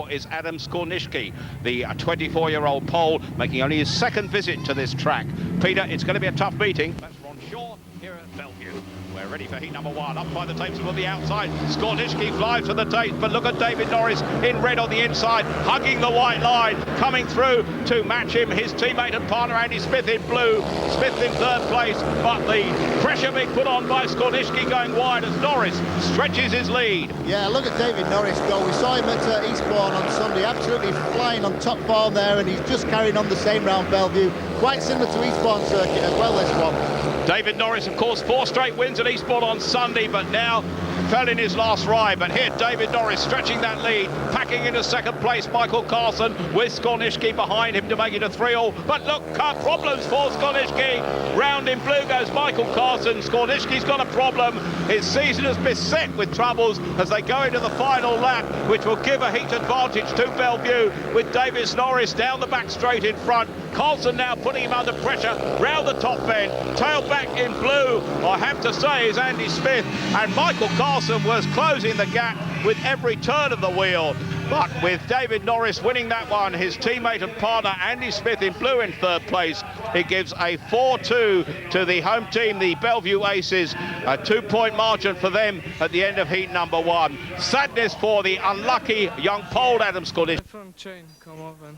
Is Adam Skornicki, the 24-year-old Pole, making only his second visit to this track. Peter, it's going to be a tough meeting. That's Ron Shaw here at Bellevue. We're ready for heat number one. Up by the tapes on the outside. Skornicki flies to the tapes, but look at David Norris in red on the inside, hugging the white line, coming through to match him. His teammate and partner Andy Smith in blue. Smith in third place, but the pressure being put on by Skornicki going wide as Norris stretches his lead. Yeah, look at David Norris go. We saw him at Eastbourne on Sunday, absolutely flying on top form there, and he's just carrying on the same round Bellevue. Quite similar to Eastbourne circuit as well, this one. David Norris, of course, 4 straight wins at Eastbourne on Sunday, but now fell in his last ride. But here, David Norris stretching that lead, packing into second place. Michael Carlson with Skornicki behind him to make it a 3-all. But look, problems for Skornicki. Round in blue goes Michael Carlson. Skornicki's got a problem. His season has beset with troubles as they go into the final lap, which will give a heat advantage to Bellevue with David Norris down the back straight in front. Carlson now putting him under pressure round the top bend. Tail back in blue, I have to say, is Andy Smith, and Michael Carlson was closing the gap with every turn of the wheel. But with David Norris winning that one, his teammate and partner Andy Smith in blue in third place, it gives a 4-2 to the home team, the Bellevue Aces, a 2-point margin for them at the end of heat number one. Sadness for the unlucky young Pole Adam Skornicki. The front chain come off, and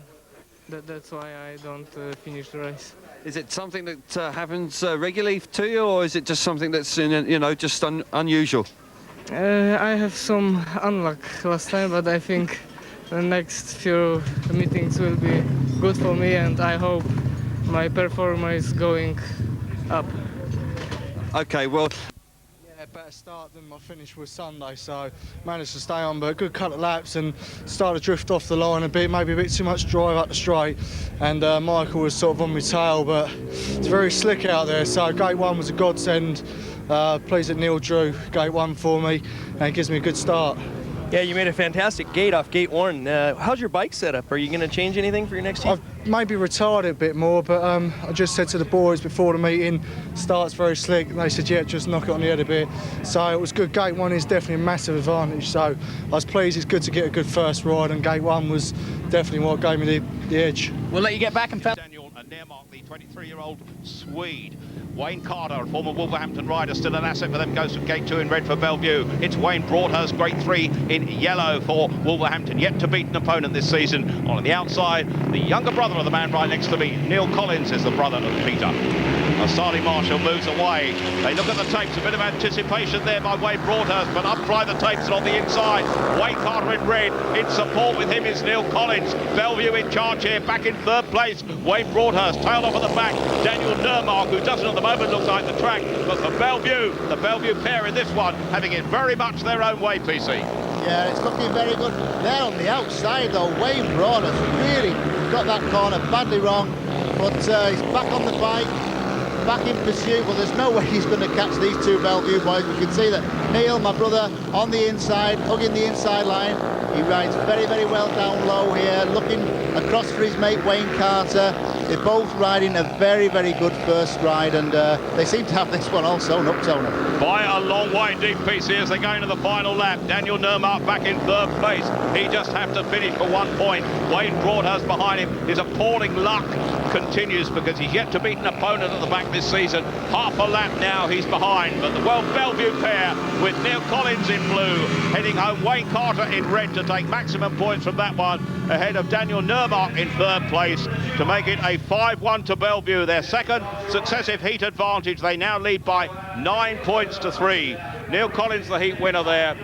that's why I don't finish the race. Is it something that happens regularly to you, or is it just something that's just unusual? I have some unluck last time, but I think the next few meetings will be good for me, and I hope my performance is going up. Okay, well. Better start than my finish was Sunday, so managed to stay on, but a good couple of laps and started to drift off the line a bit, maybe a bit too much drive up the straight, and Michael was sort of on my tail, but it's very slick out there, so gate one was a godsend. Pleased that Neil drew gate one for me, and it gives me a good start. Yeah, you made a fantastic gate off gate one. How's your bike setup? Are you going to change anything for your next team? I've maybe retarded a bit more, but I just said to the boys before the meeting, start's very slick, and they said, yeah, just knock it on the head a bit. So it was good. Gate one is definitely a massive advantage, so I was pleased. It's good to get a good first ride, and gate one was definitely what gave me the edge. We'll let you get back and Daniel Nermark, the 23-year-old Swede. Wayne Carter, a former Wolverhampton rider, still an asset for them, goes from gate 2 in red for Bellevue. It's Wayne Broadhurst, grade 3 in yellow for Wolverhampton, yet to beat an opponent this season. On the outside, the younger brother of the man right next to me, Neil Collins, is the brother of Peter. Starling Marshall moves away. They look at the tapes, a bit of anticipation there by Wayne Broadhurst, but up fly the tapes and on the inside, Wayne Carter in red. In support with him is Neil Collins. Bellevue in charge here, back in third place. Wayne Broadhurst tailed off at the back. Daniel Nermark, who doesn't at the moment look like the track, but for Bellevue, the Bellevue pair in this one, having it very much their own way, PC. Yeah, it's looking very good. There on the outside though, Wayne Broadhurst really got that corner badly wrong, but he's back on the bike, back in pursuit. Well, there's no way he's going to catch these two Bellevue boys. We can see that Neil, my brother, on the inside, hugging the inside line. He rides very, very well down low here, looking across for his mate Wayne Carter. They're both riding a very, very good first ride, and they seem to have this one all sewn up, Tony. By a long way indeed, PC, as they go into the final lap. Daniel Nermark back in third place. He just have to finish for 1 point. Wayne Broadhurst behind him. His appalling luck continues because he's yet to beat an opponent at the back this season. Half a lap now he's behind, but the Bellevue pair with Neil Collins in blue heading home. Wayne Carter in red to take maximum points from that one, ahead of Daniel Nermark in third place to make it a 5-1 to Bellevue, their second successive heat advantage. They now lead by 9 points to 3. Neil Collins, the heat winner there.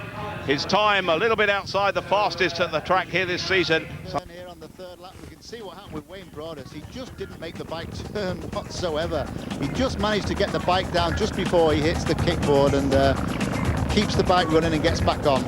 His time a little bit outside the fastest at the track here this season. Here on the third lap, we can see what happened with Wayne Broadhurst. He just didn't make the bike turn whatsoever. He just managed to get the bike down just before he hits the kickboard and keeps the bike running and gets back on.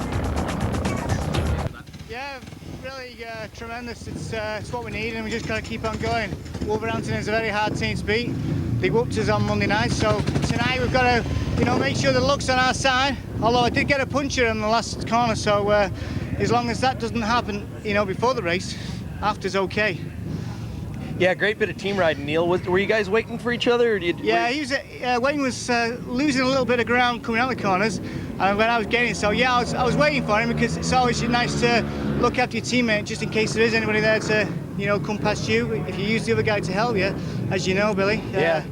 Yeah, really tremendous. It's what we need, and we just got to keep on going. Wolverhampton is a very hard team to beat. They whooped us on Monday night, so tonight we've got to, make sure the luck's on our side. Although I did get a puncher in the last corner, so as long as that doesn't happen, before the race, after's okay. Yeah, great bit of team riding, Neil. Were you guys waiting for each other? Or Wayne was losing a little bit of ground coming out of the corners, and when I was getting it. So yeah, I was waiting for him, because it's always nice to look after your teammate just in case there is anybody there to, you know, come past you. If you use the other guy to help you, as you know, Billy. Yeah.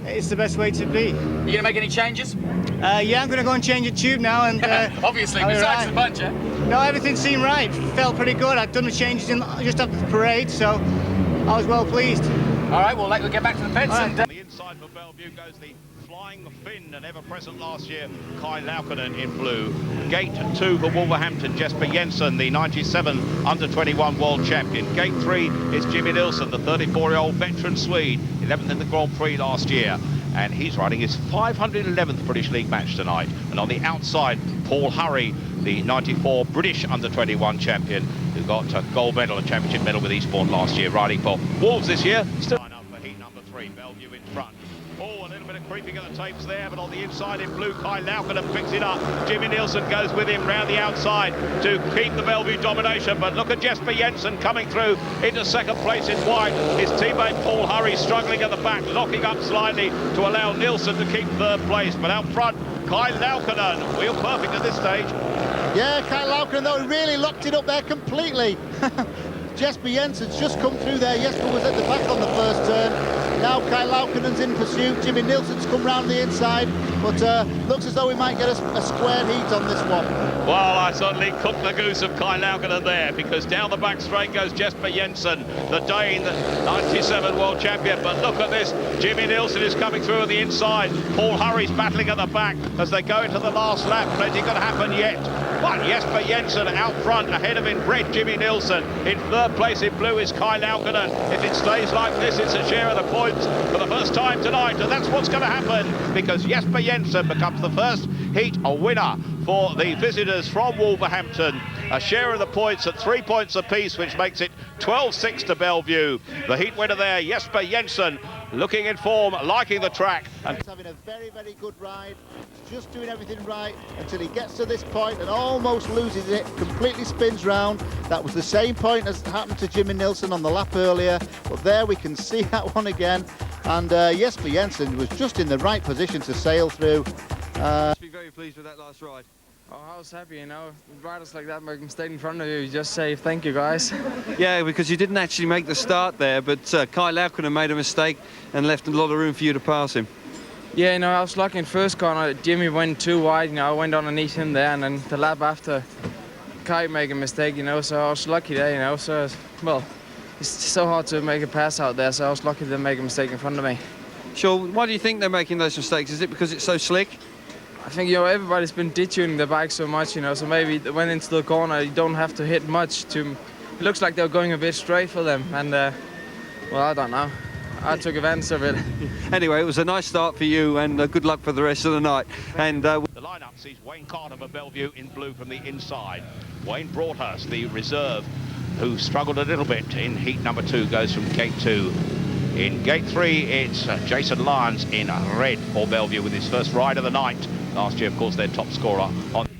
It's the best way to be. You gonna make any changes? Yeah, I'm going to go and change a tube now, and Obviously, I'll be besides right. the bunch, eh? No, everything seemed right. Felt pretty good. I'd done the changes just after the parade, so I was well pleased. All right, well, we'll get back to the pits. All right. And, On the inside for Bellevue goes the flying Finn and ever-present last year, Kai Laukkonen in blue. Gate 2 for Wolverhampton, Jesper Jensen, the 97 under-21 world champion. Gate 3 is Jimmy Nilsson, the 34-year-old veteran Swede, 11th in the Grand Prix last year. And he's riding his 511th British League match tonight. And on the outside, Paul Hurry, the 94 British under-21 champion, who got a gold medal, a championship medal with Eastbourne last year, riding for Wolves this year. Still line up for heat number 3, Bellevue in front. Oh, a little bit of creeping at the tapes there, but on the inside in blue, Kai Laukkonen picks it up. Jimmy Nilsson goes with him round the outside to keep the Bellevue domination. But look at Jesper Jensen coming through into second place in white. His teammate Paul Hurry struggling at the back, locking up slightly to allow Nilsson to keep third place. But out front, Kai Laukkonen, wheel perfect at this stage. Yeah, Kai Laukkonen, though, really locked it up there completely. Jesper Jensen's just come through there. Jesper was at the back on the first turn. Now Kai Laukkonen's in pursuit. Jimmy Nilsson's come round the inside, but looks as though we might get a squared heat on this one. Well, I certainly cooked the goose of Kai Laukkonen there, because down the back straight goes Jesper Jensen, the Dane, the 97 world champion. But look at this, Jimmy Nilsson is coming through on the inside. Paul Hurry's battling at the back as they go into the last lap. Plenty going to happen yet. But Jesper Jensen out front, ahead of in red, Jimmy Nilsson. In third place in blue is Kai Laukkonen. If it stays like this, it's a share of the points for the first time tonight, and that's what's going to happen, because Jesper Jensen becomes the first heat a winner for the visitors from Wolverhampton. A share of the points at 3 points apiece, which makes it 12-6 to Bellevue. The heat winner there, Jesper Jensen, looking in form, liking the track. And He's having a very, very good ride. He's just doing everything right until he gets to this point and almost loses it, completely spins round. That was the same point as happened to Jimmy Nilsson on the lap earlier, but there we can see that one again. And Jesper Jensen was just in the right position to sail through. Must be very pleased with that last ride. Oh, I was happy, you know. Riders like that make a mistake in front of you. You just say thank you, guys. Yeah, because you didn't actually make the start there, but Kai Laukkonen made a mistake and left a lot of room for you to pass him. Yeah, you know, I was lucky in first corner. Jimmy went too wide, you know. I went underneath him there, and then the lap after, Kai made a mistake, you know. So I was lucky there, you know. So, well, it's so hard to make a pass out there, so I was lucky to make a mistake in front of me. Sure, why do you think they're making those mistakes? Is it because it's so slick? I think, you know, everybody's been detuning the bike so much, you know, so maybe when into the corner you don't have to hit much to... It looks like they're going a bit straight for them, and, well, I don't know. I took advantage of it. Anyway, it was a nice start for you, and good luck for the rest of the night. And the lineup sees Wayne Carter for Bellevue in blue from the inside. Wayne Broadhurst, the reserve, who struggled a little bit in heat number 2, goes from gate 2. In gate 3, it's Jason Lyons in red for Bellevue with his first ride of the night. Last year, of course, their top scorer.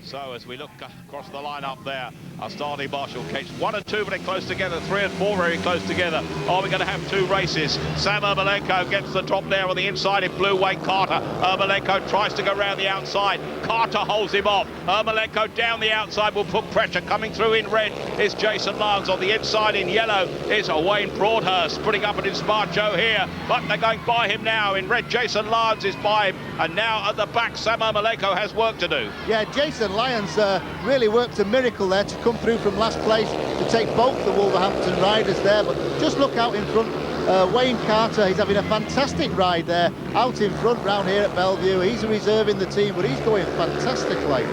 So as we look across the lineup there, our starting marshal, gates 1 and 2 very close together, 3 and 4 very close together. Are we going to have 2 races? Sam Ermolenko gets the drop there on the inside in blue, Wayne Carter. Ermolenko tries to go round the outside. Carter holds him off. Ermolenko down the outside will put pressure. Coming through in red is Jason Lyons. On the inside in yellow is Wayne Broadhurst, putting up an inspired show here, but they're going by him now. In red, Jason Lyons is by him, and now at the back, Sam Ermolenko has work to do. Yeah, Jason Lyons really worked a miracle there to come through from last place to take both the Wolverhampton riders there, but just look out in front. Wayne Carter, he's having a fantastic ride there out in front round here at Bellevue. He's a reserve in the team, but he's going fantastically.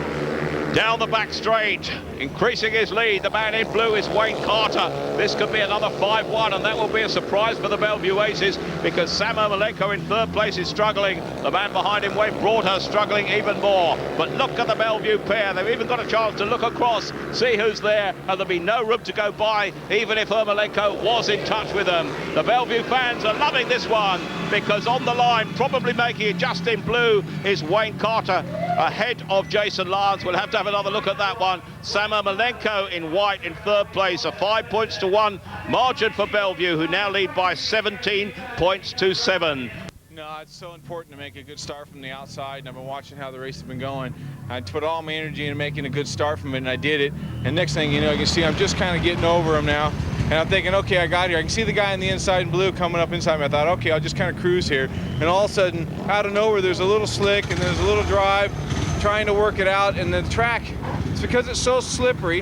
Down the back straight, increasing his lead. The man in blue is Wayne Carter. This could be another 5-1, and that will be a surprise for the Bellevue Aces, because Sam Ermolenko in third place is struggling. The man behind him, Wayne Broadhurst, struggling even more. But look at the Bellevue pair. They've even got a chance to look across, see who's there, and there'll be no room to go by, even if Ermolenko was in touch with them. The Bellevue fans are loving this one, because on the line, probably making it just in blue, is Wayne Carter, ahead of Jason Lyons. We'll have to have another look at that one. Sam Ermolenko in white in third place, a 5-1 margin for Bellevue, who now lead by 17 points to 7. No, it's so important to make a good start from the outside, and I've been watching how the race has been going. I put all my energy into making a good start from it, and I did it. And next thing you know, you can see I'm just kind of getting over him now. And I'm thinking, okay, I got here. I can see the guy in the inside in blue coming up inside me. I thought, okay, I'll just kind of cruise here. And all of a sudden, out of nowhere, there's a little slick and there's a little drive, trying to work it out. And the track, it's because it's so slippery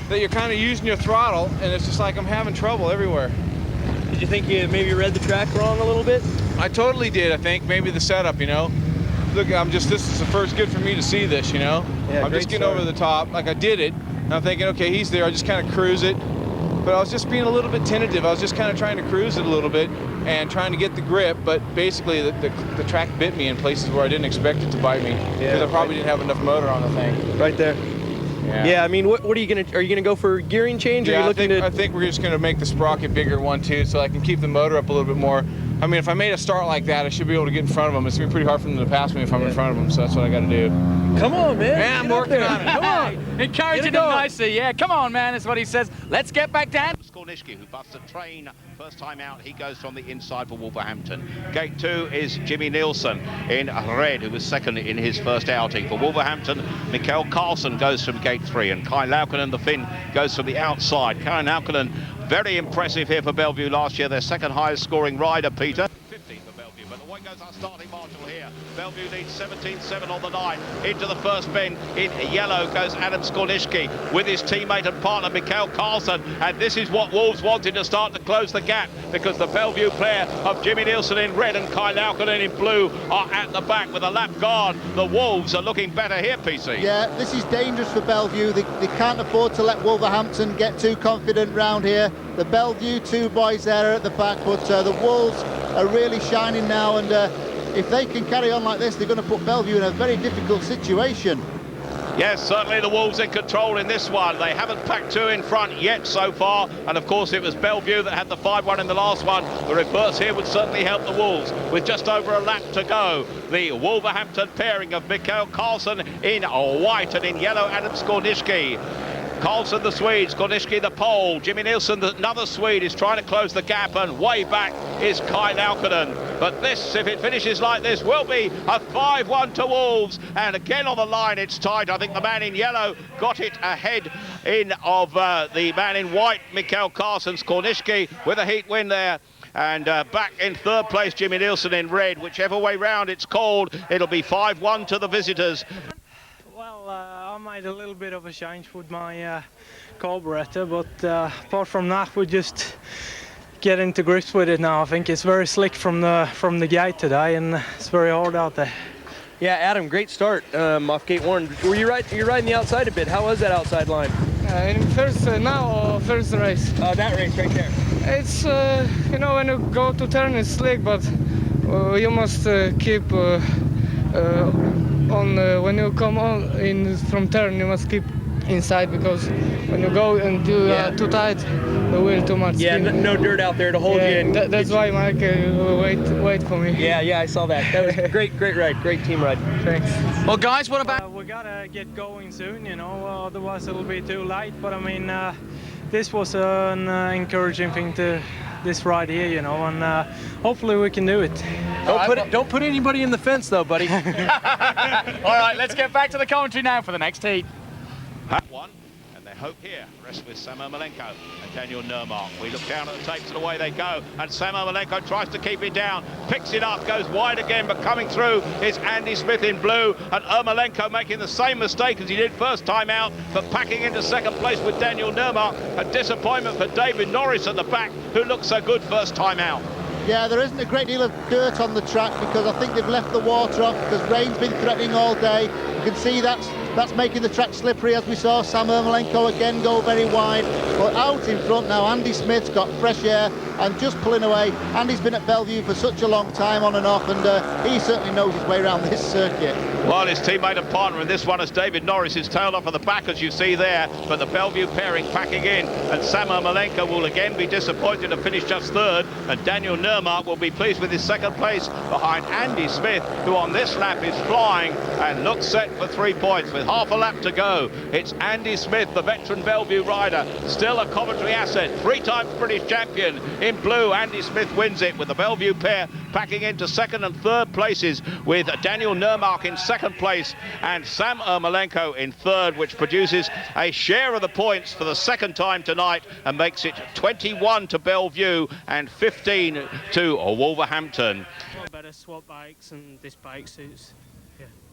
that you're kind of using your throttle, and it's just like I'm having trouble everywhere. Did you think you maybe read the track wrong a little bit? I totally did, I think. Maybe the setup, you know. Look, this is the first good for me to see this, you know. Yeah, I'm just getting over the top, like I did it. And I'm thinking, okay, he's there, I just kind of cruise it. But I was just being a little bit tentative. I was just kind of trying to cruise it a little bit and trying to get the grip, but basically the track bit me in places where I didn't expect it to bite me, because I probably didn't have enough motor on the thing. Right there. Yeah, I mean, what are you gonna go for a gearing change? Or Yeah, are you looking I think we're just gonna make the sprocket bigger one too, so I can keep the motor up a little bit more. I mean, if I made a start like that, I should be able to get in front of them. It's gonna be pretty hard for them to pass me if I'm in front of them, so that's what I gotta do. Come on, man. Yeah, I'm working on it. Come on. Encouraging him nicely. Yeah, come on, man. That's what he says. Let's get back down. Skornicki, who busts a train first time out. He goes from the inside for Wolverhampton. Gate 2 is Jimmy Nielsen in red, who was second in his first outing. For Wolverhampton, Mikael Carlsen goes from gate 3, and Kai Laukkonen, the Finn, goes from the outside. Kai Laukkonen, very impressive here for Bellevue last year, their second highest scoring rider, Peter. 15 for Bellevue, but away goes our starting marshal here. Bellevue leads 17-7 on the night. Into the first bend in yellow goes Adam Skornicki with his teammate and partner Mikael Carlsen, and this is what Wolves wanted to start to close the gap, because the Bellevue pair of Jimmy Nielsen in red and Kai Laukkonen in blue are at the back with a lap guard. The Wolves are looking better here, PC. Yeah, this is dangerous for Bellevue. They can't afford to let Wolverhampton get too confident round here. The Bellevue two boys there are at the back, but the Wolves are really shining now, and if they can carry on like this, they're going to put Bellevue in a very difficult situation. Yes, certainly the Wolves in control in this one. They haven't packed two in front yet so far, and of course it was Bellevue that had the 5-1 in the last one. The reverse here would certainly help the Wolves with just over a lap to go. The Wolverhampton pairing of Mikael Carlsen in white and in yellow Adam Skornicki. Carlsen the Swede, Skornicki the Pole, Jimmy Nielsen, another Swede, is trying to close the gap, and way back is Kai Laukkonen. But this, if it finishes like this, will be a 5-1 to Wolves. And again on the line, it's tight. I think the man in yellow got it ahead of the man in white, Mikael Carlsen. Skornicki with a heat win there. And back in third place, Jimmy Nielsen in red. Whichever way round it's called, it'll be 5-1 to the visitors. Well, I made a little bit of a change with my carburetor, but apart from that, we just get into grips with it now. I think it's very slick from the gate today, and it's very hard out there. Yeah, Adam, great start off gate 1. You're riding the outside a bit. How was that outside line? In first race. That race right there. It's you know, when you go to turn it's slick, but you must keep when you come on in from turn, you must keep inside, because when you go and do too tight, the wheel too much. Yeah, no dirt out there to hold you in. That's why Mike wait for me. Yeah, I saw that. That was a great ride, great team ride. Thanks. Well, guys, what about? We gotta get going soon, you know, otherwise it'll be too late. But I mean, this was an encouraging thing to this ride here, you know, and hopefully we can do it. Don't put anybody in the fence though, buddy. All right, let's get back to the commentary now for the next heat. One, and they hope here rests with Sam Ermolenko and Daniel Nurmark. We look down at the tapes and away they go, and Sam Ermolenko tries to keep it down, picks it up, goes wide again, but coming through is Andy Smith in blue, and Ermolenko making the same mistake as he did first time out, but packing into second place with Daniel Nurmark. A disappointment for David Norris at the back, who looked so good first time out. Yeah, there isn't a great deal of dirt on the track, because I think they've left the water off, because rain's been threatening all day. You can see that's making the track slippery, as we saw Sam Ermolenko again go very wide. But out in front now, Andy Smith's got fresh air and just pulling away. Andy's been at Bellevue for such a long time on and off, and he certainly knows his way around this circuit. Well, his teammate and partner in this one is David Norris, is tailed off at the back, as you see there, but the Bellevue pairing packing in, and Sam Ermolenko will again be disappointed to finish just third, and Daniel Nurmark will be pleased with his second place behind Andy Smith, who on this lap is flying and looks set for 3 points with half a lap to go. It's Andy Smith, the veteran Bellevue rider, still a Coventry asset, 3 times British champion in blue. Andy Smith wins it with the Bellevue pair packing into second and third places, with Daniel Nermark in second place and Sam Ermolenko in third, which produces a share of the points for the second time tonight and makes it 21 to Bellevue and 15 to Wolverhampton. Better swap bikes, and this bike suits.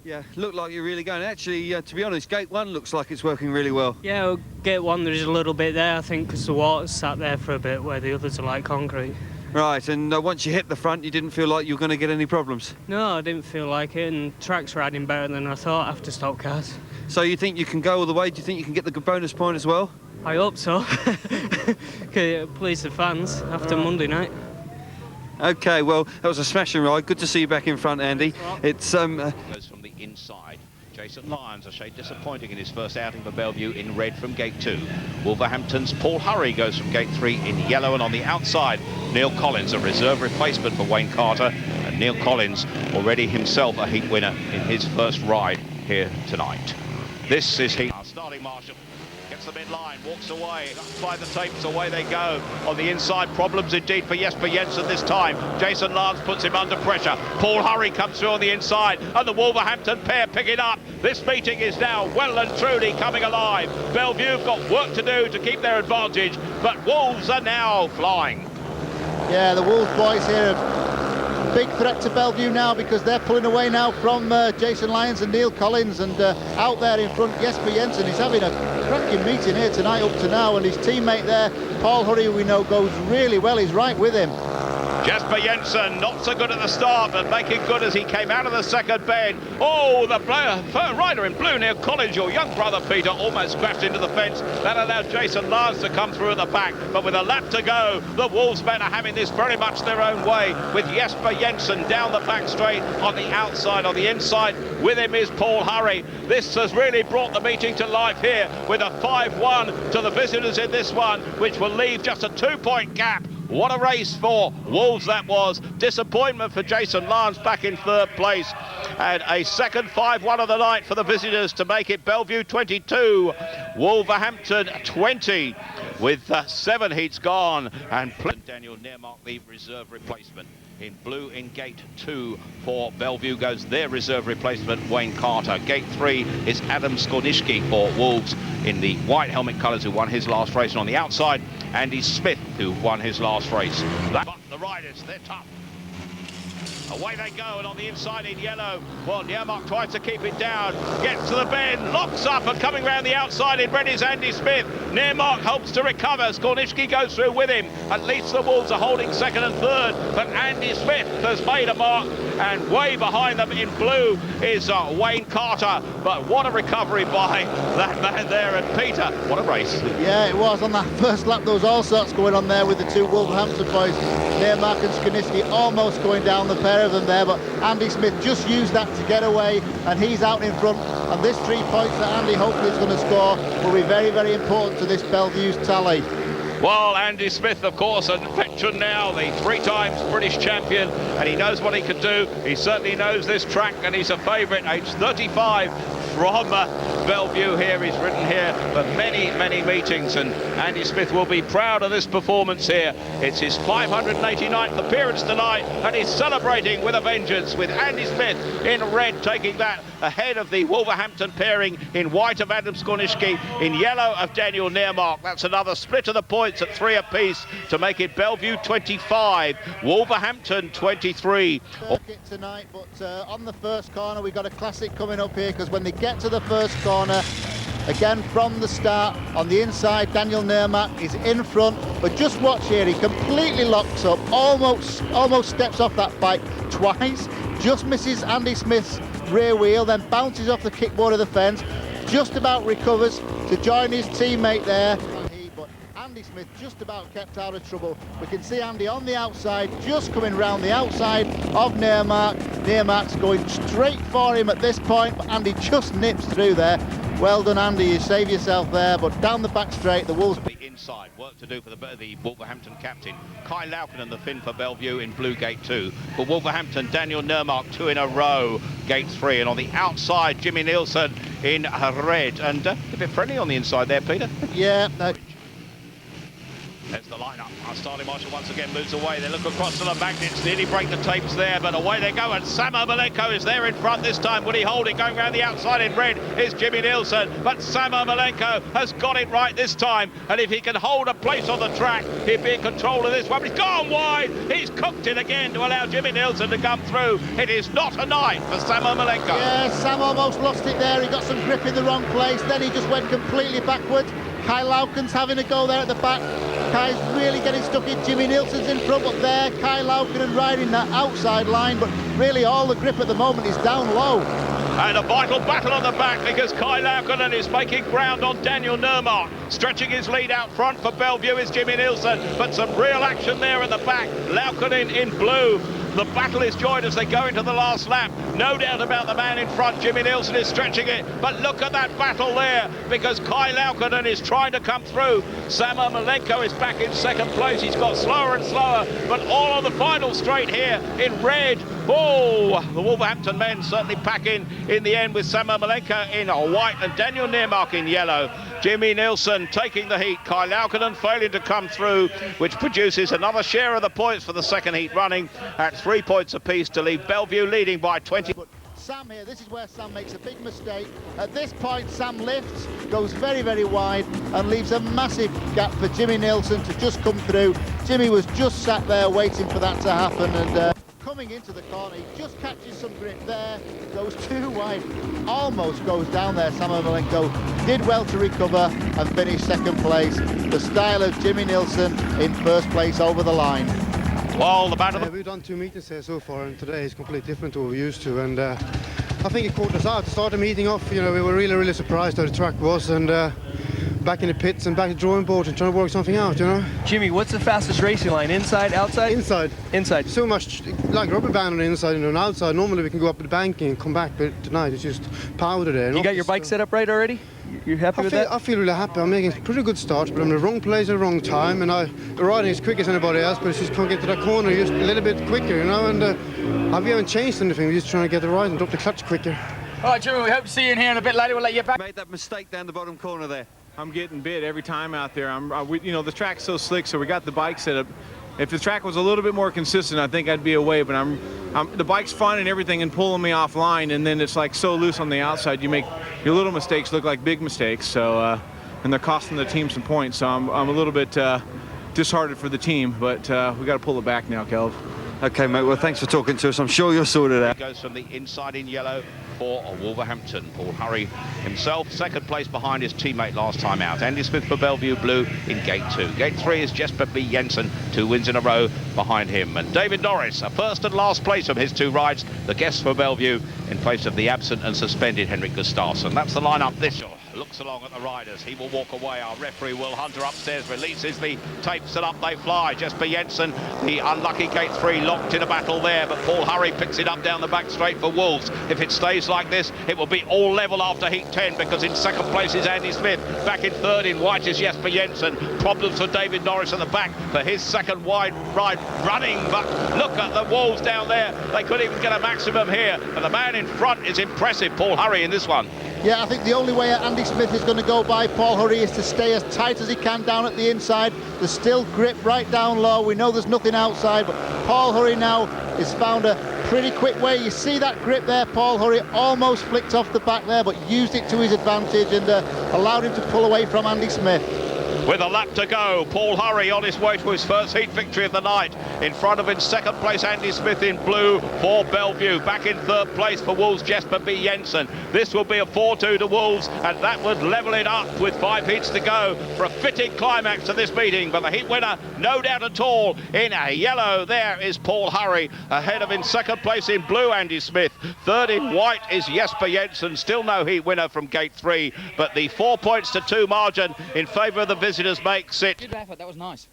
Yeah, look like you're really going. Actually, to be honest, gate 1 looks like it's working really well. Yeah, well, gate 1 there's a little bit there, I think, because the water's sat there for a bit where the others are like concrete. Right, and once you hit the front, you didn't feel like you were going to get any problems? No, I didn't feel like it, and tracks were riding better than I thought after stock cars. So you think you can go all the way? Do you think you can get the bonus point as well? I hope so. Please the fans after Monday night. Okay, well, that was a smashing ride. Good to see you back in front, Andy. It's Goes from the inside. Jason Lyons, a shade disappointing in his first outing for Bellevue, in red from gate 2. Wolverhampton's Paul Hurry goes from gate 3 in yellow, and on the outside, Neil Collins, a reserve replacement for Wayne Carter, and Neil Collins already himself a heat winner in his first ride here tonight. This is heat. Starting marshal gets the mid-line, walks away, by the tapes, away they go. On the inside, problems indeed for Jesper Jensen this time. Jason Lyons puts him under pressure. Paul Hurry comes through on the inside, and the Wolverhampton pair pick it up. This meeting is now well and truly coming alive. Bellevue have got work to do to keep their advantage, but Wolves are now flying. Yeah, the Wolves boys here are big threat to Bellevue now, because they're pulling away now from Jason Lyons and Neil Collins, and out there in front, Jesper Jensen is having a cracking meeting here tonight up to now, and his teammate there, Paul Hurry, we know goes really well, he's right with him. Jesper Jensen not so good at the start, but making good as he came out of the second bend. Oh, the rider in blue, Neil Collins, your young brother Peter, almost crashed into the fence. That allowed Jason Lyons to come through at the back, but with a lap to go, the Wolves men are having this very much their own way, with Jesper Jensen down the back straight on the outside. On the inside with him is Paul Hurry. This has really brought the meeting to life here, with a 5-1 to the visitors in this one, which will leave just a 2-point gap. What a race for Wolves that was. Disappointment for Jason Lyons back in third place. And a second 5-1 of the night for the visitors to make it Bellevue 22, Wolverhampton 20, with 7 heats gone. And Daniel Nermark, the reserve replacement. In blue in gate 2 for Bellevue goes their reserve replacement, Wayne Carter. Gate 3 is Adam Skornishki for Wolves in the white helmet colours, who won his last race. And on the outside, Andy Smith, who won his last race. But the riders, they're tough. Away they go, and on the inside in yellow, well, Nermark tries to keep it down, gets to the bend, locks up, and coming round the outside in red is Andy Smith. Nermark hopes to recover. Skornishki goes through with him. At least the Wolves are holding second and third, but Andy Smith has made a mark, and way behind them in blue is Wayne Carter. But what a recovery by that man there, and Peter, what a race. Yeah, it was. On that first lap, there was all sorts going on there with the two Wolverhampton boys, Nermark and Skornishki, almost going down, the pair of them there, but Andy Smith just used that to get away, and he's out in front, and this 3 points that Andy hopefully is going to score will be very, very important to this Bellevue's tally. Well, Andy Smith, of course, a veteran now, the 3 times British champion, and he knows what he can do. He certainly knows this track, and he's a favourite, age 35 from Bellevue here. He's ridden here for many, many meetings, and Andy Smith will be proud of this performance here. It's his 589th appearance tonight, and he's celebrating with a vengeance, with Andy Smith in red taking that ahead of the Wolverhampton pairing in white of Adam Skornishki, in yellow of Daniel Nermark. That's another split of the points at 3 apiece to make it Bellevue 25, Wolverhampton 23. Tonight, but on the first corner we've got a classic coming up here, because when they get to the first corner, again from the start, on the inside Daniel Nermark is in front, but just watch here, he completely locks up, almost steps off that bike twice, just misses Andy Smith's rear wheel, then bounces off the kickboard of the fence, just about recovers to join his teammate there. But Andy Smith just about kept out of trouble. We can see Andy on the outside, just coming round the outside of Nermark. Nermark's going straight for him at this point, but Andy just nips through there. Well done, Andy, you save yourself there, but down the back straight, the Wolves... Inside, work to do for the Wolverhampton captain, Kai Laukkanen, the Finn for Bellevue in blue gate 2. For Wolverhampton, Daniel Nermark 2 in a row, gate 3. And on the outside, Jimmy Nielsen in red. And a bit friendly on the inside there, Peter. Yeah, There's the lineup. Our starting marshal once again moves away. They look across to the magnets. Nearly break the tapes there, but away they go. And Samo Malenko is there in front this time. Will he hold it? Going around the outside in red is Jimmy Nielsen. But Samo Malenko has got it right this time. And if he can hold a place on the track, he'll be in control of this one. But he's gone wide. He's cooked it again to allow Jimmy Nielsen to come through. It is not a night for Samo Malenko. Yeah, Sam almost lost it there. He got some grip in the wrong place. Then he just went completely backward. Kai Lauken's having a go there at the back. Kai's really getting stuck in. Jimmy Nielsen's in front, but there, Kai Lauken riding that outside line, but really all the grip at the moment is down low. And a vital battle on the back because Kai Laukkonen is making ground on Daniel Nurmark. Stretching his lead out front for Bellevue is Jimmy Nielsen, but some real action there at the back. Laukkonen in blue. The battle is joined as they go into the last lap. No doubt about the man in front. Jimmy Nielsen is stretching it, but look at that battle there because Kai Laukkonen is trying to come through. Samo Malenko is back in second place. He's got slower and slower, but all on the final straight here in red. Oh, the Wolverhampton men certainly packing in the end with Samo Malenko in white and Daniel Nurmark in yellow. Jimmy Nielsen taking the heat. Kai Laukkonen failing to come through, which produces another share of the points for the second heat running at 3 points apiece to leave Bellevue leading by 20. Sam here, this is where Sam makes a big mistake. At this point, Sam lifts, goes very, very wide and leaves a massive gap for Jimmy Nielsen to just come through. Jimmy was just sat there waiting for that to happen and coming into the corner, he just catches some grip there, goes too wide, almost goes down there. Samo Malenko did well to recover and finish second place. The style of Jimmy Nielsen in first place over the line. Well, the battle. We've done 2 meetings here so far, and today is completely different to what we're used to. And I think it caught us out to start the meeting off. You know, we were really, really surprised how the track was, and back in the pits and back to the drawing board and trying to work something out. You know. Jimmy, what's the fastest racing line? Inside, outside? Inside. Inside. So much like rubber band on the inside and on the outside. Normally we can go up the banking and come back, but tonight it's just powder there. You got your bike set up right already? You're happy with that? I feel really happy. I'm making pretty good starts, but I'm in the wrong place at the wrong time, and the riding is quick as anybody else, but it's just can't get to that corner just a little bit quicker, you know. And we haven't changed anything. We're just trying to get the ride and drop the clutch quicker. All right, Jimmy, we hope to see you in here in a bit later. We'll let you back. Made that mistake down the bottom corner there. I'm getting bit every time out there. You know, the track's so slick, so we got the bike set up. If the track was a little bit more consistent, I think I'd be away, but the bike's fine and everything and pulling me offline, and then it's like so loose on the outside, you make your little mistakes look like big mistakes, so and they're costing the team some points, so I'm a little bit disheartened for the team, but we got to pull it back now, Kelv. Okay, mate, well, thanks for talking to us. I'm sure you're sorted out. He goes from the inside in yellow for Wolverhampton. Paul Hurry himself, second place behind his teammate last time out. Andy Smith for Bellevue Blue in Gate 2. Gate 3 is Jesper B. Jensen, 2 wins in a row behind him. And David Norris, a first and last place from his 2 rides, the guest for Bellevue in place of the absent and suspended Henrik Gustafsson. That's the lineup this year. Looks along at the riders. He will walk away. Our referee, Will Hunter, upstairs releases the tapes and up they fly. Jesper Jensen, the unlucky Gate 3, locked in a battle there, but Paul Hurry picks it up down the back straight for Wolves. If it stays like this, it will be all level after Heat 10 because in second place is Andy Smith. Back in third in white is Jesper Jensen. Problems for David Norris at the back for his second wide ride running, but look at the Wolves down there. They couldn't even get a maximum here, and the man in front is impressive, Paul Hurry, in this one. Yeah, I think the only way Andy Smith is going to go by Paul Hurry is to stay as tight as he can down at the inside. There's still grip right down low. We know there's nothing outside, but Paul Hurry now has found a pretty quick way. You see that grip there, Paul Hurry almost flicked off the back there, but used it to his advantage and allowed him to pull away from Andy Smith. With a lap to go, Paul Hurry on his way to his first heat victory of the night. In front of in second place, Andy Smith in blue for Bellevue. Back in third place for Wolves, Jesper B. Jensen. This will be a 4-2 to Wolves, and that would level it up with 5 heats to go for a fitting climax to this meeting. But the heat winner, no doubt at all, in a yellow, there is Paul Hurry. Ahead of in second place in blue, Andy Smith. Third in white is Jesper Jensen. Still no heat winner from Gate 3, but the 4 points to 2 margin in favour of the visitors makes it. Good effort, that was nice.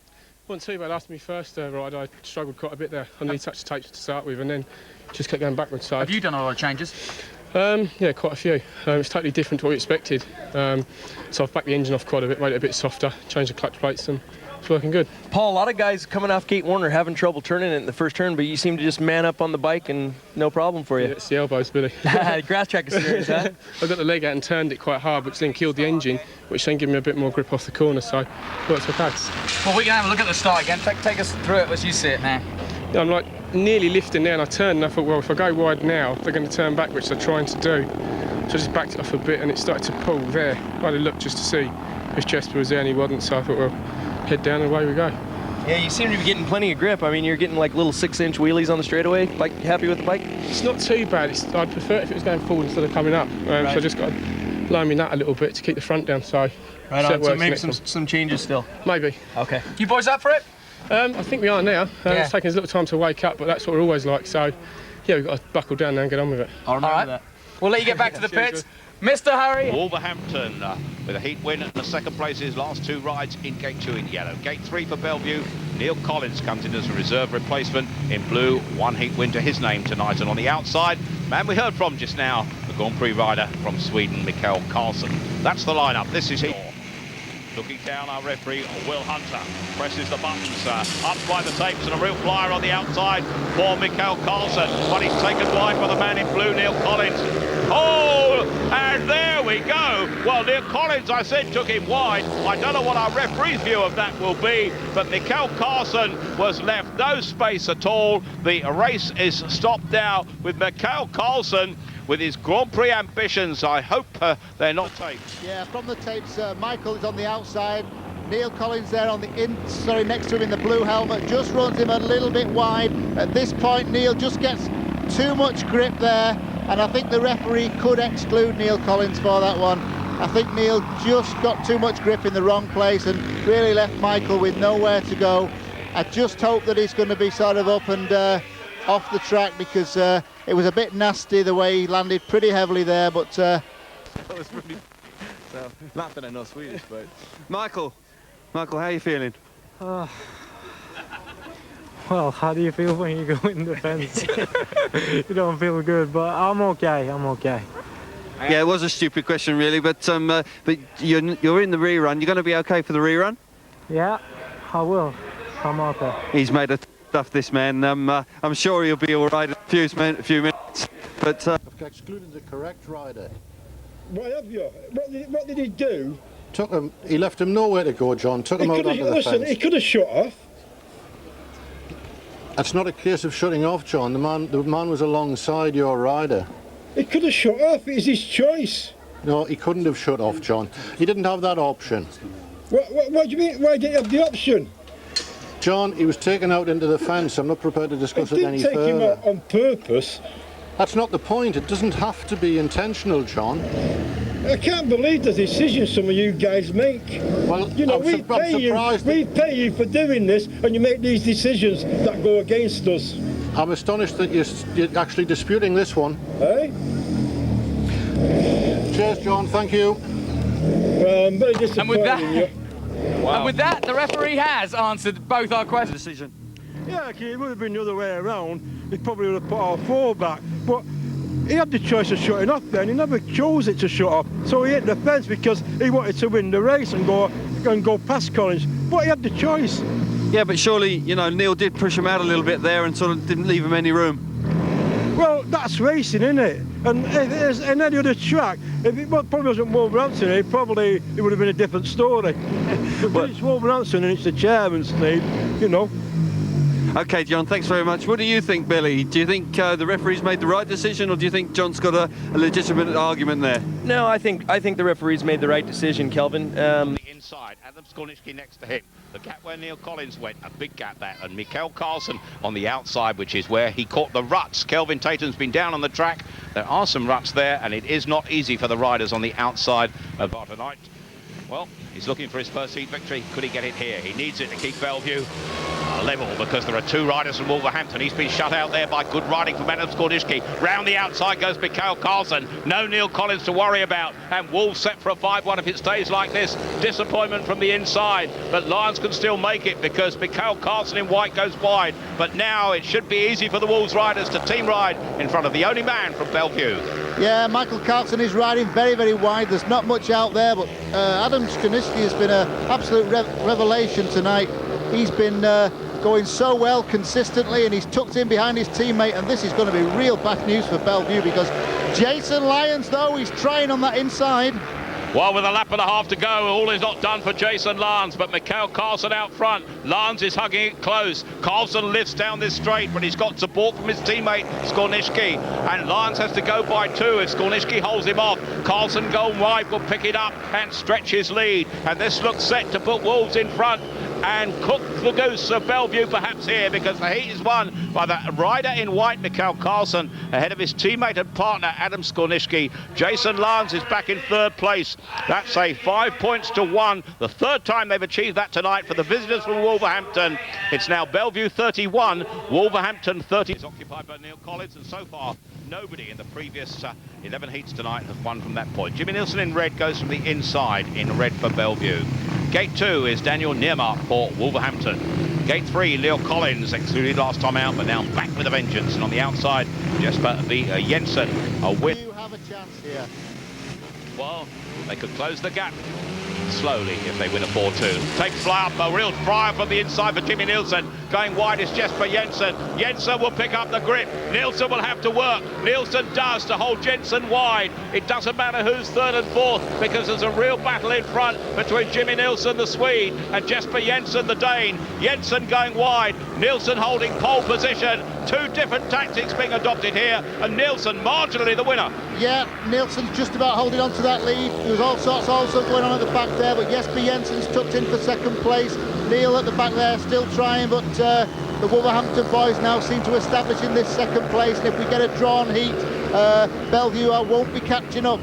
Wasn't too bad. After my first ride, I struggled quite a bit there. I nearly touched the tapes to start with, and then just kept going backwards. So have you done a lot of changes? Yeah, quite a few. It's totally different to what we expected. So I've backed the engine off quite a bit, made it a bit softer, changed the clutch plates, and it's working good. Paul, a lot of guys coming off Gate Warner having trouble turning it in the first turn, but you seem to just man up on the bike and no problem for you. Yeah, it's the elbows, Billy. Grass track is serious, huh? I got the leg out and turned it quite hard, which then killed the engine, which then gave me a bit more grip off the corner, so works okay. Well, we can have a look at the start again. Take us through it as you see it now. Yeah, I'm like nearly lifting there, and I turned, and I thought, well, if I go wide now, they're going to turn back, which they're trying to do. So I just backed it off a bit, and it started to pull there. I had a look just to see if Jesper was there, and he wasn't, so I thought, well, head down and away we go. Yeah, you seem to be getting plenty of grip. I mean, you're getting like little 6-inch wheelies on the straightaway. Like, happy with the bike? It's not too bad. I'd prefer it if it was going forward instead of coming up. Right. So I just got to lower me that a little bit to keep the front down. So right on. So maybe some changes still. Maybe. Okay. You boys up for it? I think we are now. It's taking us a little time to wake up, but that's what we're always like. So yeah, we've got to buckle down now and get on with it. I'll remember that. We'll let you get back to the pits. Mr. Hurry. Wolverhampton with a heat win. The second place his last 2 rides in Gate 2 in yellow. Gate 3 for Bellevue. Neil Collins comes in as a reserve replacement in blue. 1 heat win to his name tonight. And on the outside, man we heard from just now, the Grand Prix rider from Sweden, Mikael Karlsson. That's the lineup. This is it. Looking down, our referee, Will Hunter, presses the buttons, up by the tapes, and a real flyer on the outside for Mikael Karlsson. But he's taken wide by the man in blue, Neil Collins. Oh, and there we go. Well, Neil Collins, I said, took him wide. I don't know what our referee's view of that will be, but Mikael Karlsson was left no space at all. The race is stopped now with Mikael Karlsson with his Grand Prix ambitions. I hope they're not taped. Yeah, from the tapes, Michael is on the outside. Neil Collins there on the next to him in the blue helmet, just runs him a little bit wide. At this point, Neil just gets too much grip there, and I think the referee could exclude Neil Collins for that one. I think Neil just got too much grip in the wrong place and really left Michael with nowhere to go. I just hope that he's going to be sort of up and off the track, because it was a bit nasty the way he landed pretty heavily there, but that was really not that I know Swedish, but Michael, how are you feeling? Well, how do you feel when you go in the fence? You don't feel good, but I'm okay. Yeah, it was a stupid question, really, but you're in the rerun. You're going to be okay for the rerun? Yeah, I will. I'm okay. He's made a stuff, this man. I'm sure he'll be all right in a few minutes. But I've excluded the correct rider. Why have you? What did he do? Took him. He left him nowhere to go, John. Took him out onto the fence. He could have shut off. That's not a case of shutting off, John. The man was alongside your rider. He could have shut off. It's his choice. No, he couldn't have shut off, John. He didn't have that option. What do you mean? Why didn't he have the option? John, he was taken out into the fence. I'm not prepared to discuss it any further. Take him out on purpose. That's not the point. It doesn't have to be intentional, John. I can't believe the decisions some of you guys make. Well, you know, we pay you for doing this, and you make these decisions that go against us. I'm astonished that you're actually disputing this one. Eh? Cheers, John. Thank you. Well, I'm very disappointed in you. Wow. And with that, the referee has answered both our questions. Decision. Yeah, okay, it would have been the other way around. He probably would have put our 4 back. But he had the choice of shutting off then. He never chose it to shut off. So he hit the fence because he wanted to win the race and go past Collins. But he had the choice. Yeah, but surely, you know, Neil did push him out a little bit there and sort of didn't leave him any room. Well, that's racing, isn't it? And if it is in any other track, if it probably wasn't Wolverhampton, it would have been a different story. But it's Wolverhampton and it's the chairman's team, you know. OK, John, thanks very much. What do you think, Billy? Do you think the referee's made the right decision, or do you think John's got a legitimate argument there? No, I think the referee's made the right decision, Kelvin. The inside, Adam Skornicki next to him. The gap where Neil Collins went, a big gap there, and Mikael Karlsson on the outside, which is where he caught the ruts. Kelvin Tatum's been down on the track. There are some ruts there, and it is not easy for the riders on the outside of Bartonite. Well, he's looking for his first heat victory. Could he get it here? He needs it to keep Bellevue level because there are two riders from Wolverhampton. He's been shut out there by good riding from Adam Skornishki. Round the outside goes Mikael Carlsen. No Neil Collins to worry about. And Wolves set for a 5-1 if it stays like this. Disappointment from the inside. But Lions can still make it because Mikael Carlsen in white goes wide. But now it should be easy for the Wolves riders to team ride in front of the only man from Bellevue. Yeah, Michael Carlsen is riding very, very wide. There's not much out there, but Adam Skornishki has been an absolute revelation tonight. He's been going so well consistently, and he's tucked in behind his teammate, and this is going to be real bad news for Bellevue because Jason Lyons, though, he's trying on that inside. Well, with a lap and a half to go, all is not done for Jason Lyons, but Mikael Carlsen out front. Lyons is hugging it close. Carlsen lifts down this straight, but he's got support from his teammate, Skornishki. And Lyons has to go by 2 if Skornishki holds him off. Carlsen going wide will pick it up and stretch his lead. And this looks set to put Wolves in front and cook the goose of Bellevue perhaps here, because the heat is won by the rider in white, Mikael Carlsen, ahead of his teammate and partner, Adam Skornishki. Jason Lyons is back in 3rd place. That's a 5 points to 1. The 3rd time they've achieved that tonight for the visitors from Wolverhampton. It's now Bellevue 31, Wolverhampton 30. It's occupied by Neil Collins, and so far nobody in the previous 11 heats tonight has won from that point. Jimmy Nielsen in red goes from the inside in red for Bellevue. Gate 2 is Daniel Niermark for Wolverhampton. Gate 3, Leo Collins, excluded last time out, but now back with a vengeance. And on the outside, Jesper V. Jensen. A win. You have a chance here. Well, they could close the gap slowly if they win a 4-2. Takes fly up, a real fire from the inside for Jimmy Nielsen. Going wide is Jesper Jensen. Jensen will pick up the grip. Nielsen will have to work. Nielsen does to hold Jensen wide. It doesn't matter who's 3rd and 4th because there's a real battle in front between Jimmy Nielsen, the Swede, and Jesper Jensen, the Dane. Jensen going wide. Nielsen holding pole position. 2 different tactics being adopted here, and Nielsen marginally the winner. Yeah, Nielsen's just about holding on to that lead. There was all sorts also going on at the back there, but Jesper Jensen's tucked in for 2nd place. Neil at the back there still trying, but the Wolverhampton boys now seem to establish in this 2nd place, and if we get a drawn heat, Bellevue won't be catching up.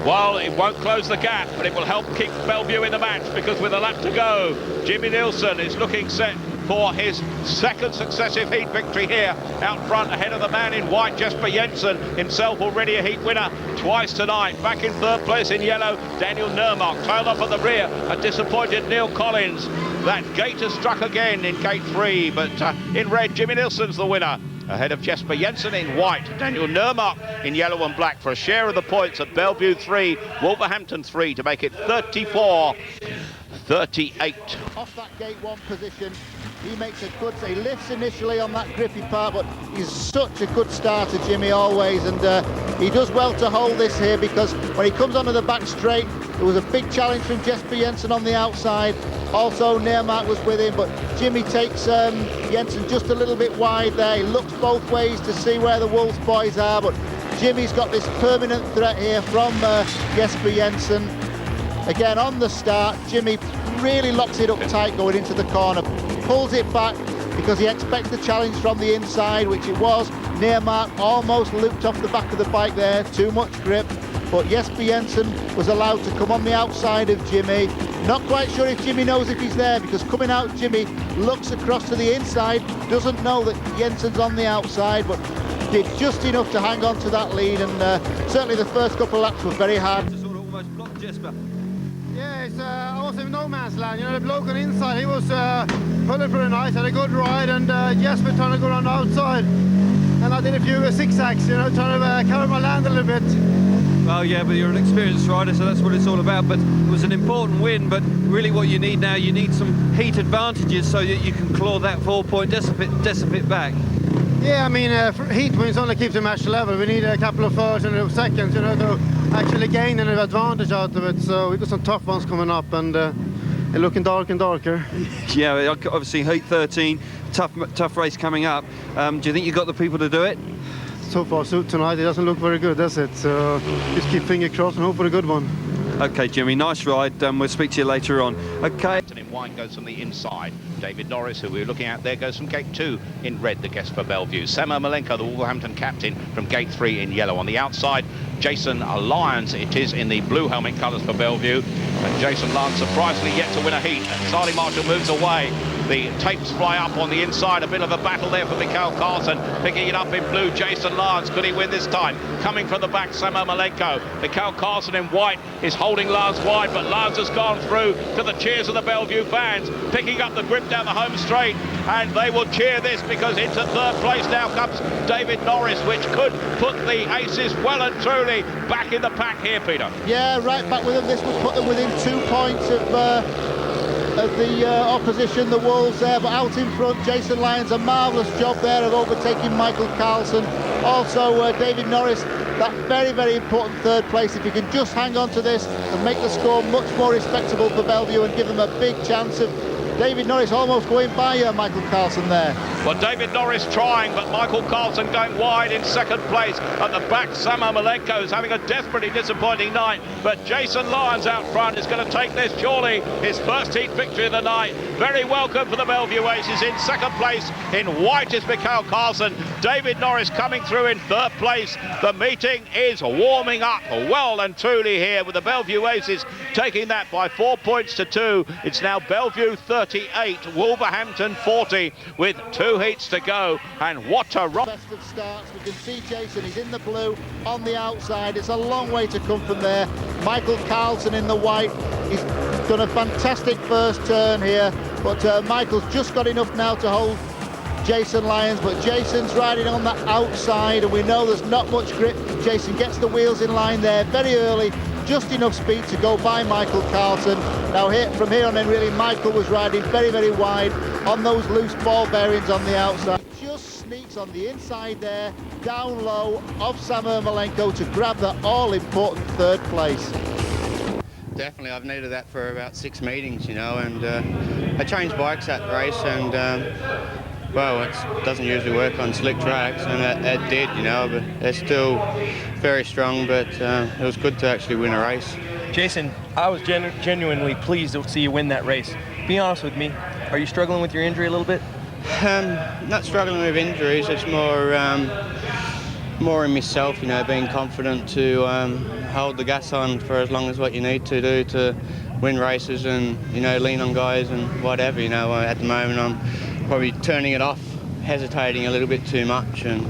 Well, it won't close the gap, but it will help keep Bellevue in the match, because with a lap to go, Jimmy Nielsen is looking set for his 2nd successive heat victory here out front, ahead of the man in white, Jesper Jensen, himself already a heat winner twice tonight. Back in 3rd place in yellow, Daniel Niermark. Tailed off at the rear, a disappointed Neil Collins. That gate has struck again in gate 3, but in red, Jimmy Nielsen's the winner, ahead of Jesper Jensen in white, Daniel Niermark in yellow and black, for a share of the points at Bellevue 3, Wolverhampton 3, to make it 34-38. Off that gate 1 position, he makes a good, he lifts initially on that grippy part, but he's such a good starter, Jimmy, always, and he does well to hold this here, because when he comes onto the back straight, there was a big challenge from Jesper Jensen on the outside. Also, Niermark was with him, but Jimmy takes Jensen just a little bit wide there. He looks both ways to see where the Wolves boys are, but Jimmy's got this permanent threat here from Jesper Jensen. Again, on the start, Jimmy really locks it up tight going into the corner, pulls it back because he expects the challenge from the inside, which it was. Niermark almost looped off the back of the bike there, too much grip, but Jesper Jensen was allowed to come on the outside of Jimmy. Not quite sure if Jimmy knows if he's there, because coming out, Jimmy looks across to the inside, doesn't know that Jensen's on the outside, but did just enough to hang on to that lead, and certainly the first couple of laps were very hard. Sort of almost blocked Jesper. Yeah, it's I was in no man's land. You know, the bloke on the inside, he was pulling pretty nice, had a good ride, and Jesper trying to go around the outside. And I did a few zigzags, you know, trying to cover my land a little bit. Well, yeah, but you're an experienced rider, so that's what it's all about. But it was an important win, but really what you need now, you need some heat advantages so that you can claw that 4-point decipit back. Yeah, I mean, heat wins only keeps the match level. We need a couple of firsts and seconds, you know, to actually gain an advantage out of it. So we've got some tough ones coming up, and they're looking darker and darker. Yeah, obviously heat 13, tough race coming up. Do you think you've got the people to do it? So far, so tonight it doesn't look very good, does it? So just keep fingers crossed and hope for a good one. Okay, Jimmy, nice ride. We'll speak to you later on. Okay. In white goes from the inside. David Norris, who we were looking at there, goes from gate 2 in red, the guest for Bellevue. Samo Malenko, the Wolverhampton captain, from gate 3 in yellow. On the outside, Jason Lyons, it is in the blue helmet colours for Bellevue. And Jason Lyons surprisingly yet to win a heat. And Charlie Marshall moves away. The tapes fly up on the inside. A bit of a battle there for Mikhail Carlsen. Picking it up in blue, Jason Lyons. Could he win this time? Coming from the back, Samo Malenko. Mikhail Carlsen in white is holding Lyons wide, but Lyons has gone through to the cheers of the Bellevue fans, picking up the grip down the home straight, and they will cheer this because into third place now comes David Norris, which could put the Aces well and truly back in the pack here, Peter. Yeah, right back with them. This would put them within 2 points of the opposition, the Wolves there, but out in front, Jason Lyons, a marvellous job there of overtaking Michael Carlsen. Also, David Norris, that very, very important third place. If you can just hang on to this and make the score much more respectable for Bellevue and give them a big chance of David Norris almost going by Michael Carlsen there. Well, David Norris trying, but Michael Carlsen going wide in second place. At the back, Samo Malenko is having a desperately disappointing night, but Jason Lyons out front is going to take this, surely his first heat victory of the night. Very welcome for the Bellevue Aces. In second place in white is Mikhail Carlsen. David Norris coming through in third place. The meeting is warming up well and truly here with the Bellevue Aces taking that by 4 points to 2. It's now Bellevue 38, Wolverhampton 40 with 2 heats to go, and what a run. Best of starts. We can see Jason, he's in the blue on the outside. It's a long way to come from there. Michael Carlsen in the white. He's done a fantastic first turn here, but Michael's just got enough now to hold Jason Lyons, but Jason's riding on the outside, and we know there's not much grip. Jason gets the wheels in line there very early, just enough speed to go by Michael Carlsen. Now from here on in, really, Michael was riding very, very wide on those loose ball bearings on the outside. Just sneaks on the inside there, down low of Samo Malenko to grab the all-important third place. Definitely, I've needed that for about 6 meetings, you know, and I changed bikes that race, and well, it doesn't usually work on slick tracks, and it did, you know, but they're still very strong, but it was good to actually win a race. Jason, I was genuinely pleased to see you win that race. Be honest with me, are you struggling with your injury a little bit? Not struggling with injuries, it's more in myself, you know, being confident to hold the gas on for as long as what you need to do to win races and, you know, lean on guys and whatever, you know. At the moment I'm probably turning it off, hesitating a little bit too much, and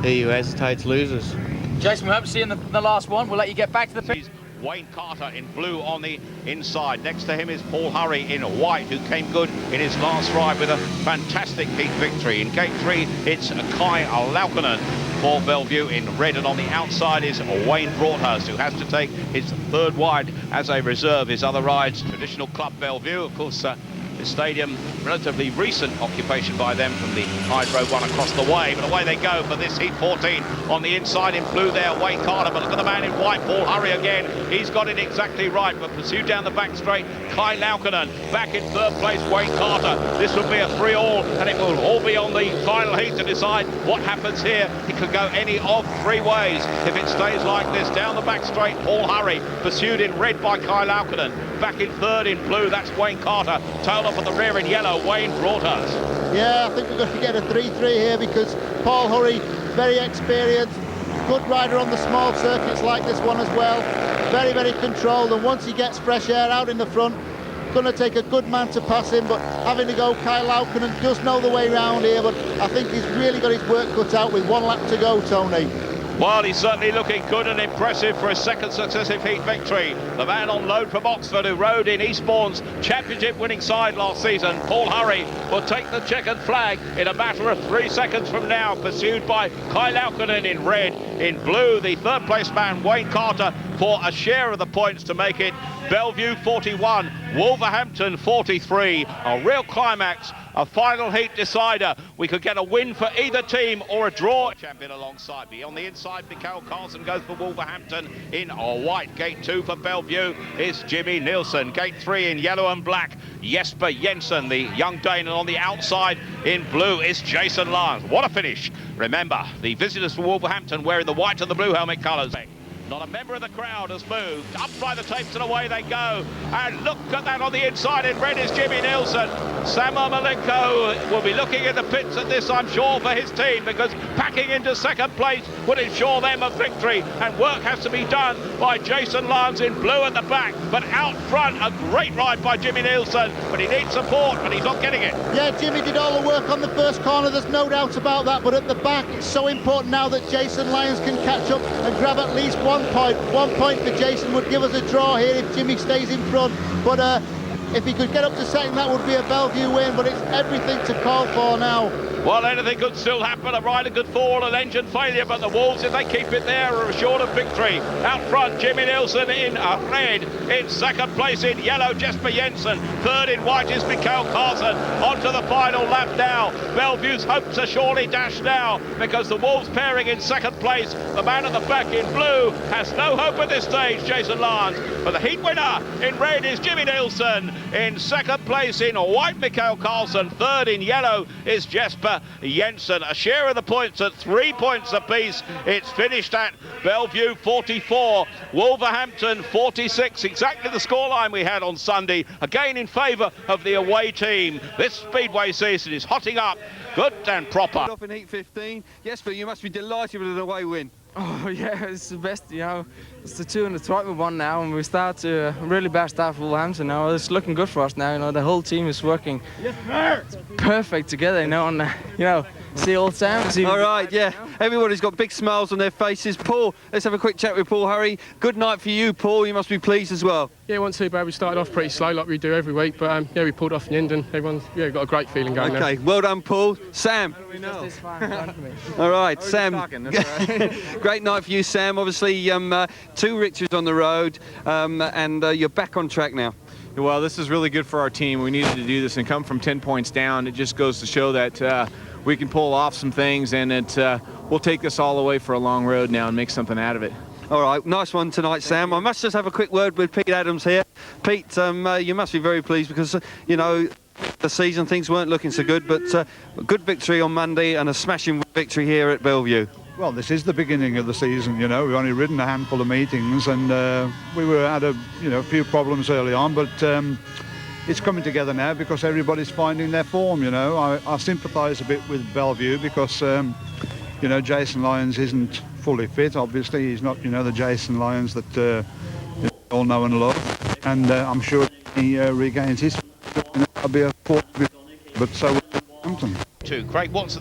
he who hesitates loses. Jason, we hope to see you in the last one. We'll let you get back to the pit. Wayne Carter in blue on the inside. Next to him is Paul Hurry in white, who came good in his last ride with a fantastic heat victory. In gate 3, it's Kai Laukkonen for Bellevue in red, and on the outside is Wayne Broadhurst, who has to take his third wide as a reserve. His other rides, traditional club Bellevue, of course, the stadium, relatively recent occupation by them from the Hydro one across the way, but away they go for this heat 14. On the inside in blue there, Wayne Carter, but look at the man in white, Paul Hurry again. He's got it exactly right, but pursued down the back straight, Kai Laukkonen. Back in third place, Wayne Carter. This will be a 3-all, and it will all be on the final heat to decide what happens here. It could go any of 3 ways if it stays like this. Down the back straight, Paul Hurry, pursued in red by Kai Laukkonen. Back in third in blue, that's Wayne Carter. Tailed off at the rear in yellow, Wayne Broadhurst. Yeah, I think we're going to get a 3-3 here because Paul Hurry, very experienced, good rider on the small circuits like this one as well. Very, very controlled, and once he gets fresh air out in the front, going to take a good man to pass him, but having to go, Kai Laukkonen does know the way around here, but I think he's really got his work cut out with 1 lap to go, Tony. Well, he's certainly looking good and impressive for a second successive heat victory. The man on loan from Oxford who rode in Eastbourne's championship-winning side last season, Paul Hurry, will take the checkered flag in a matter of 3 seconds from now, pursued by Kai Laukkonen in red. In blue, the third-place man, Wayne Carter, for a share of the points to make it Bellevue 41, Wolverhampton 43. A real climax, a final heat decider. We could get a win for either team or a draw. Champion alongside me. On the inside, Mikhail Carlsen goes for Wolverhampton in white. Gate 2 for Bellevue is Jimmy Nielsen. Gate 3 in yellow and black, Jesper Jensen, the young Dane. And on the outside in blue is Jason Lyons. What a finish. Remember, the visitors for Wolverhampton wearing the white and the blue helmet colours. Not a member of the crowd has moved. Up by the tapes and away they go. And look at that on the inside in red is Jimmy Nielsen. Sam Malenko will be looking in the pits at this, I'm sure, for his team, because packing into second place would ensure them a victory. And work has to be done by Jason Lyons in blue at the back. But out front, a great ride by Jimmy Nielsen. But he needs support, but he's not getting it. Yeah, Jimmy did all the work on the first corner, there's no doubt about that. But at the back, it's so important now that Jason Lyons can catch up and grab at least 1 point. 1 point for Jason would give us a draw here if Jimmy stays in front. But if he could get up to second, that would be a Bellevue win. But it's everything to call for now. Well, anything could still happen. A rider could fall, an engine failure, but the Wolves, if they keep it there, are assured of victory. Out front, Jimmy Nielsen in red. In second place in yellow, Jesper Jensen. Third in white is Mikael Carlsen. On to the final lap now. Bellevue's hopes are surely dashed now, because the Wolves pairing in second place. The man at the back in blue has no hope at this stage, Jason Lyons. But the heat winner in red is Jimmy Nielsen. In second place in white, Mikael Carlsen. Third in yellow is Jesper Jensen. A share of the points at 3 points apiece. It's finished at Bellevue 44, Wolverhampton 46. Exactly the scoreline we had on Sunday. Again in favour of the away team. This speedway season is hotting up. Good and proper. Off in heat 15. Yes, but you must be delighted with an away win. Oh yeah, it's the best, you know. It's the 2 and the 12 we won now, and we start to really bad start for Wolverhampton now. It's looking good for us now, you know. The whole team is working perfect together, you know, and you know, see old Sam. All right, yeah. Everybody's got big smiles on their faces. Paul, let's have a quick chat with Paul Hurry. Good night for you, Paul. You must be pleased as well. Yeah, it wasn't too bad. We started off pretty slow like we do every week, but yeah, we pulled off in the end and everyone's got a great feeling going there. Okay, well done, Paul. Sam. All right, Sam. Great night for you, Sam. Obviously, 2 victories on the road, and you're back on track now. Well, this is really good for our team. We needed to do this and come from 10 points down. It just goes to show that we can pull off some things, and we'll take this all the way for a long road now and make something out of it. All right, nice one tonight, Sam. I must just have a quick word with Pete Adams here. Pete, you must be very pleased because, you know, the season things weren't looking so good, but a good victory on Monday and a smashing victory here at Bellevue. Well, this is the beginning of the season, you know. We've only ridden a handful of meetings, and we had a few problems early on, but it's coming together now because everybody's finding their form, you know. I sympathise a bit with Bellevue because, you know, Jason Lyons isn't fully fit. Obviously, he's not, you know, the Jason Lyons that you all know and love, and I'm sure he regains his. I'll be a 4, but so will Hampton. Craig Watson.